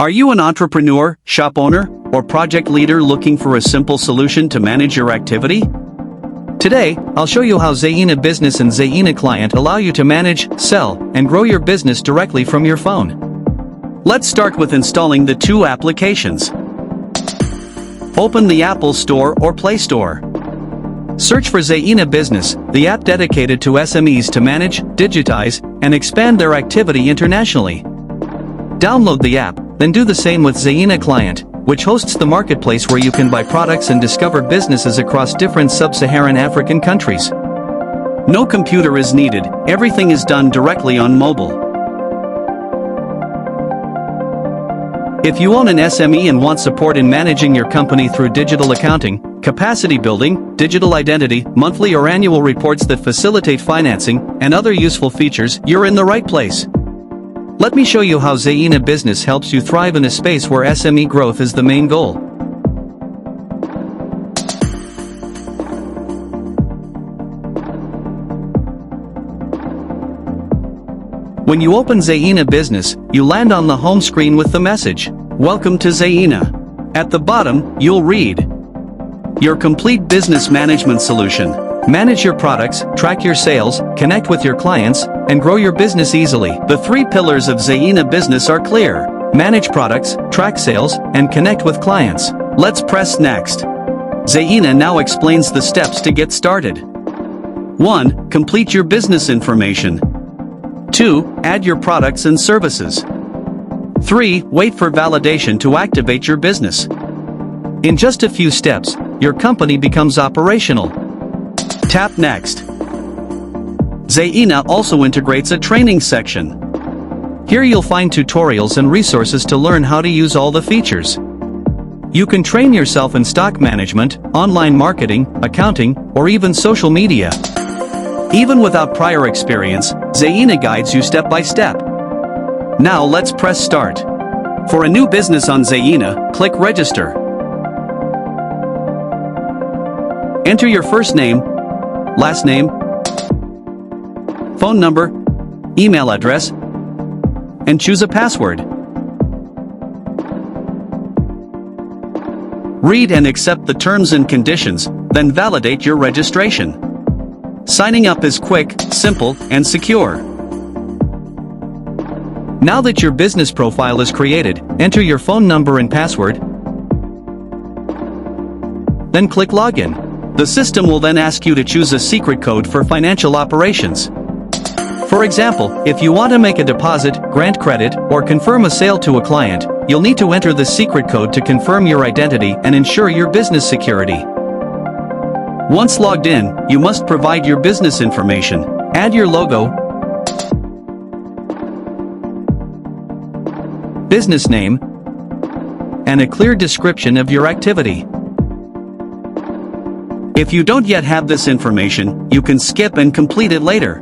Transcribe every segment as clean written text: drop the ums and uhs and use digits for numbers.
Are you an entrepreneur, shop owner, or project leader looking for a simple solution to manage your activity? Today, I'll show you how Zeina Business and Zeina Client allow you to manage, sell, and grow your business directly from your phone. Let's start with installing the two applications. Open the Apple Store or Play Store. Search for Zeina Business, the app dedicated to SMEs to manage, digitize, and expand their activity internationally. Download the app, then do the same with Zeina Client, which hosts the marketplace where you can buy products and discover businesses across different sub-Saharan African countries. No computer is needed, everything is done directly on mobile. If you own an SME and want support in managing your company through digital accounting, capacity building, digital identity, monthly or annual reports that facilitate financing, and other useful features, you're in the right place. Let me show you how Zeina Business helps you thrive in a space where SME growth is the main goal. When you open Zeina Business, you land on the home screen with the message, "Welcome to Zeina." At the bottom, you'll read, "Your complete business management solution. Manage your products, track your sales, connect with your clients, and grow your business easily." The three pillars of Zeina Business are clear: manage products, track sales, and connect with clients. Let's press next. Zeina now explains the steps to get started. 1. Complete your business information. 2. Add your products and services. 3. Wait for validation to activate your business. In just a few steps, your company becomes operational. Tap Next. Zeina also integrates a training section. Here you'll find tutorials and resources to learn how to use all the features. You can train yourself in stock management, online marketing, accounting, or even social media. Even without prior experience, Zeina guides you step by step. Now let's press start. For a new business on Zeina, click Register. Enter your first name, last name, phone number, email address, and choose a password. Read and accept the terms and conditions, then validate your registration. Signing up is quick, simple, and secure. Now that your business profile is created, enter your phone number and password, then click Login. The system will then ask you to choose a secret code for financial operations. For example, if you want to make a deposit, grant credit, or confirm a sale to a client, you'll need to enter the secret code to confirm your identity and ensure your business security. Once logged in, you must provide your business information, add your logo, business name, and a clear description of your activity. If you don't yet have this information, you can skip and complete it later.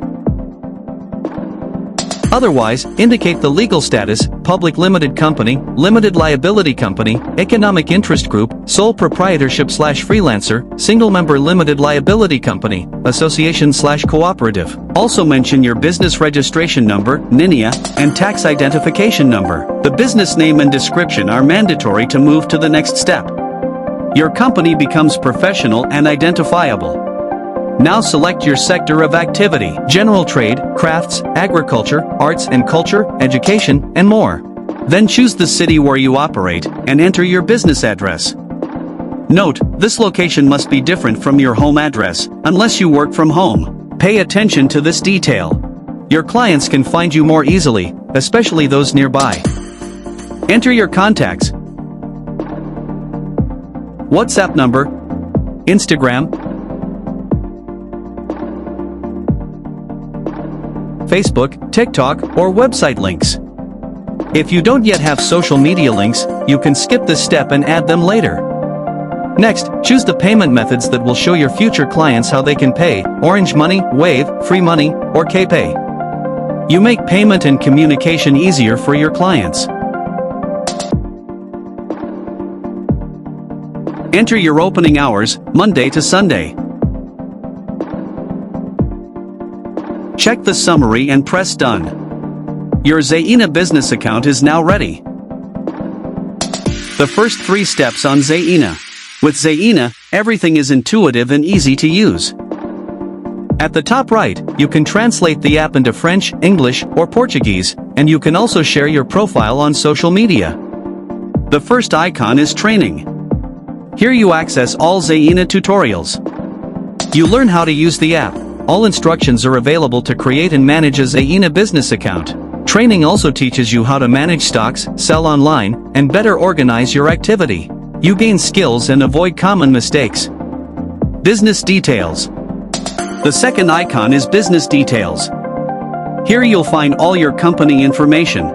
Otherwise, indicate the legal status: public limited company, limited liability company, economic interest group, sole proprietorship/freelancer, single member limited liability company, association/cooperative. Also mention your business registration number, NINIA, and tax identification number. The business name and description are mandatory to move to the next step. Your company becomes professional and identifiable. Now select your sector of activity: general trade, crafts, agriculture, arts and culture, education, and more. Then choose the city where you operate, and enter your business address. Note, this location must be different from your home address, unless you work from home. Pay attention to this detail. Your clients can find you more easily, especially those nearby. Enter your contacts: WhatsApp number, Instagram, Facebook, TikTok, or website links. If you don't yet have social media links, you can skip this step and add them later. Next, choose the payment methods that will show your future clients how they can pay: Orange Money, Wave, Free Money, or KPay. You make payment and communication easier for your clients. Enter your opening hours, Monday to Sunday. Check the summary and press Done. Your Zeina business account is now ready. The first 3 steps on Zeina. With Zeina, everything is intuitive and easy to use. At the top right, you can translate the app into French, English, or Portuguese, and you can also share your profile on social media. The first icon is Training. Here you access all Zeina tutorials. You learn how to use the app. All instructions are available to create and manage a Zeina business account. Training also teaches you how to manage stocks, sell online, and better organize your activity. You gain skills and avoid common mistakes. Business Details. The second icon is Business Details. Here you'll find all your company information.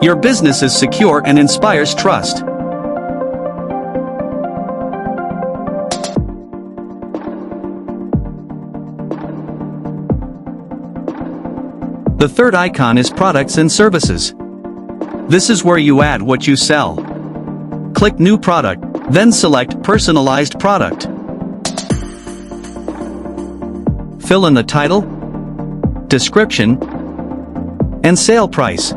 Your business is secure and inspires trust. The third icon is Products and Services. This is where you add what you sell. Click New Product, then select Personalized Product. Fill in the title, description, and sale price.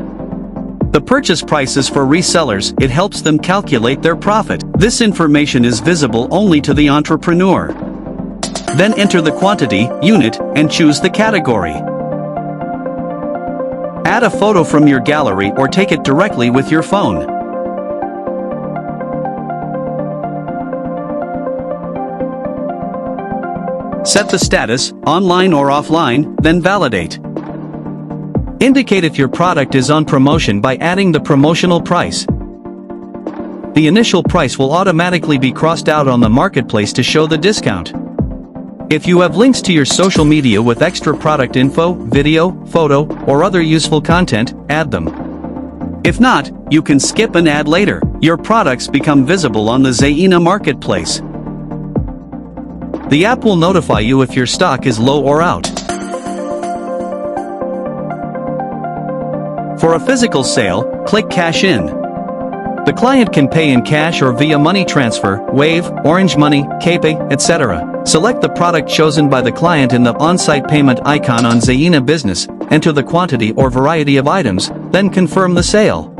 The purchase price is for resellers. It helps them calculate their profit. This information is visible only to the entrepreneur. Then enter the quantity, unit, and choose the category. Add a photo from your gallery or take it directly with your phone. Set the status, online or offline, then validate. Indicate if your product is on promotion by adding the promotional price. The initial price will automatically be crossed out on the marketplace to show the discount. If you have links to your social media with extra product info, video, photo, or other useful content, add them. If not, you can skip and add later. Your products become visible on the Zeina marketplace. The app will notify you if your stock is low or out. For a physical sale, click Cash In. The client can pay in cash or via money transfer, Wave, Orange Money, KPay, etc. Select the product chosen by the client in the on-site payment icon on Zeina Business, enter the quantity or variety of items, then confirm the sale.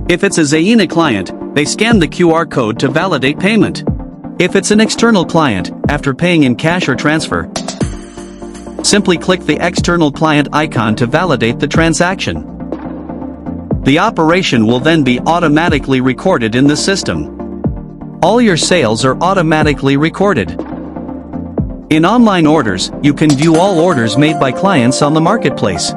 If it's a Zeina client, they scan the QR code to validate payment. If it's an external client, after paying in cash or transfer, simply click the external client icon to validate the transaction. The operation will then be automatically recorded in the system. All your sales are automatically recorded. In online orders, you can view all orders made by clients on the marketplace.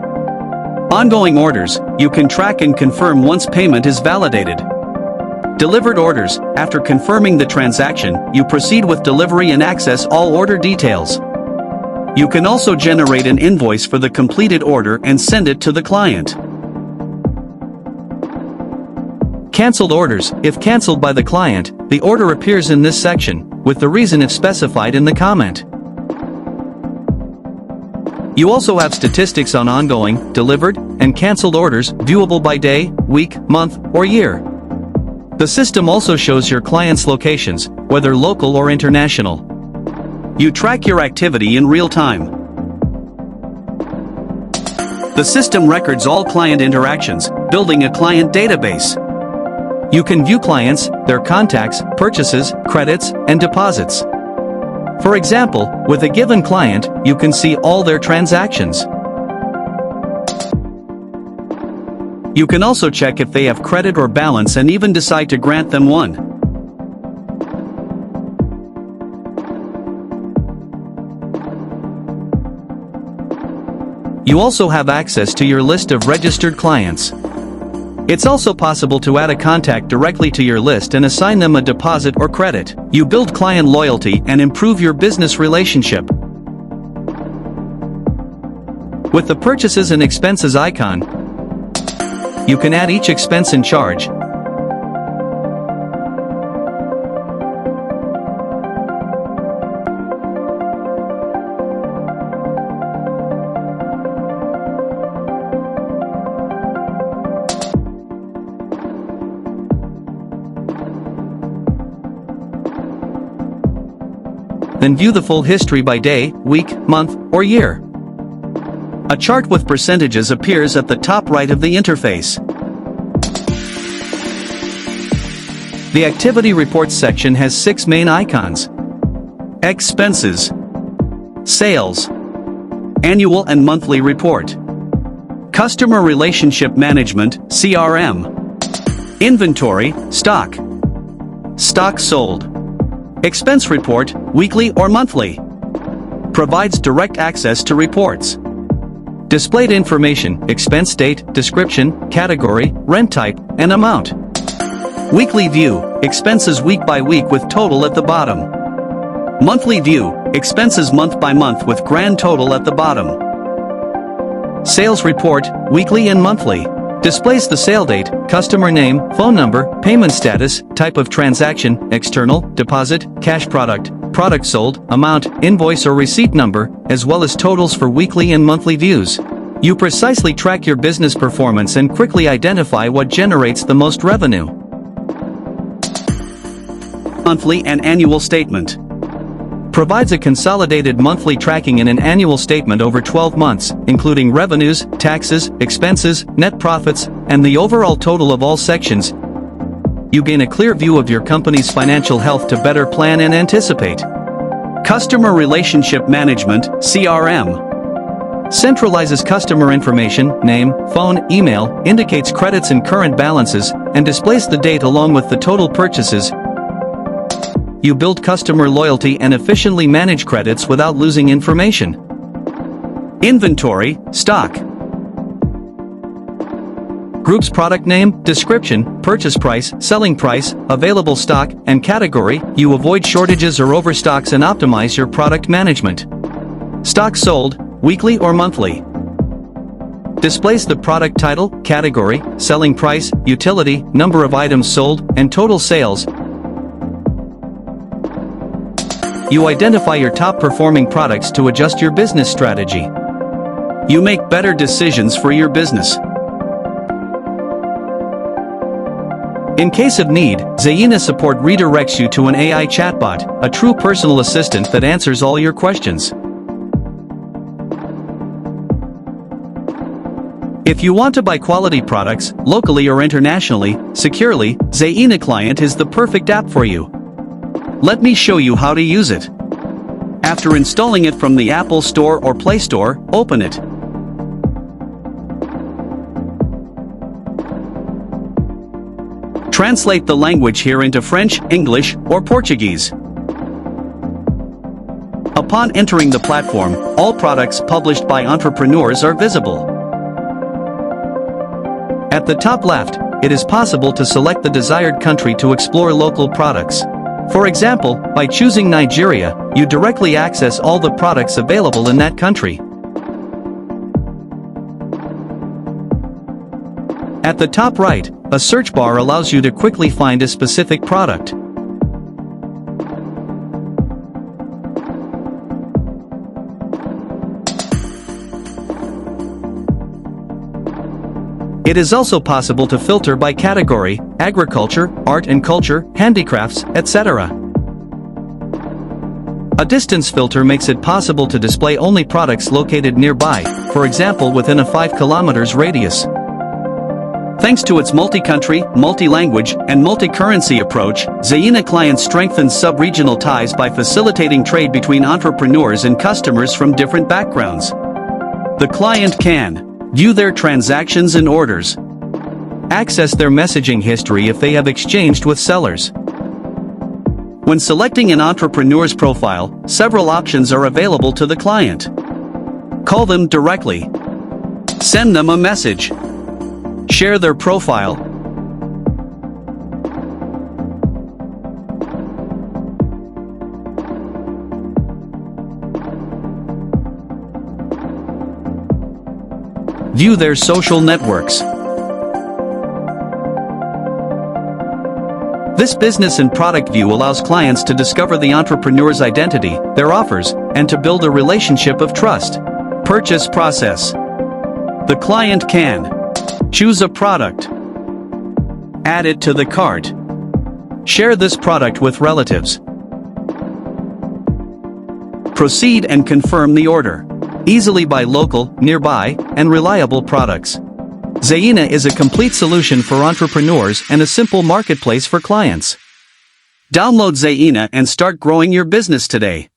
Ongoing orders, you can track and confirm once payment is validated. Delivered orders, after confirming the transaction, you proceed with delivery and access all order details. You can also generate an invoice for the completed order and send it to the client. Cancelled orders. If cancelled by the client, the order appears in this section, with the reason if specified in the comment. You also have statistics on ongoing, delivered, and cancelled orders, viewable by day, week, month, or year. The system also shows your clients' locations, whether local or international. You track your activity in real time. The system records all client interactions, building a client database. You can view clients, their contacts, purchases, credits, and deposits. For example, with a given client, you can see all their transactions. You can also check if they have credit or balance and even decide to grant them one. You also have access to your list of registered clients. It's also possible to add a contact directly to your list and assign them a deposit or credit. You build client loyalty and improve your business relationship. With the Purchases and Expenses icon, you can add each expense and charge. Then view the full history by day, week, month, or year. A chart with percentages appears at the top right of the interface. The Activity Reports section has 6 main icons: Expenses, Sales, Annual and Monthly Report, Customer Relationship Management (CRM), Inventory, Stock, Stock Sold, Expense Report, weekly or monthly. Provides direct access to reports. Displayed information, expense date, description, category, rent type, and amount. Weekly view, expenses week by week with total at the bottom. Monthly view, expenses month by month with grand total at the bottom. Sales report, weekly and monthly. Displays the sale date, customer name, phone number, payment status, type of transaction, external, deposit, cash product, product sold, amount, invoice or receipt number, as well as totals for weekly and monthly views. You precisely track your business performance and quickly identify what generates the most revenue. Monthly and annual statement. Provides a consolidated monthly tracking in an annual statement over 12 months, including revenues, taxes, expenses, net profits, and the overall total of all sections. You gain a clear view of your company's financial health to better plan and anticipate. Customer Relationship Management (CRM) centralizes customer information, name, phone, email, indicates credits and current balances, and displays the date along with the total purchases. You build customer loyalty and efficiently manage credits without losing information. Inventory, Stock. Groups product name, description, purchase price, selling price, available stock, and category. You avoid shortages or overstocks and optimize your product management. Stock sold, weekly or monthly. Displays the product title, category, selling price, utility, number of items sold, and total sales. You identify your top-performing products to adjust your business strategy. You make better decisions for your business. In case of need, Zeina Support redirects you to an AI chatbot, a true personal assistant that answers all your questions. If you want to buy quality products, locally or internationally, securely, Zeina Client is the perfect app for you. Let me show you how to use it. After installing it from the Apple Store or Play Store, open it. Translate the language here into French, English, or Portuguese. Upon entering the platform, all products published by entrepreneurs are visible. At the top left, it is possible to select the desired country to explore local products. For example, by choosing Nigeria, you directly access all the products available in that country. At the top right, a search bar allows you to quickly find a specific product. It is also possible to filter by category, agriculture, art and culture, handicrafts, etc. A distance filter makes it possible to display only products located nearby, for example within a 5 km radius. Thanks to its multi-country, multi-language, and multi-currency approach, Zeina Client strengthens sub-regional ties by facilitating trade between entrepreneurs and customers from different backgrounds. The client can view their transactions and orders, access their messaging history if they have exchanged with sellers. When selecting an entrepreneur's profile, several options are available to the client. Call them directly. Send them a message. Share their profile. View their social networks. This business and product view allows clients to discover the entrepreneur's identity, their offers, and to build a relationship of trust. Purchase process. The client can choose a product, add it to the cart, share this product with relatives, proceed and confirm the order. Easily buy local, nearby, and reliable products. Zeina is a complete solution for entrepreneurs and a simple marketplace for clients. Download Zeina and start growing your business today.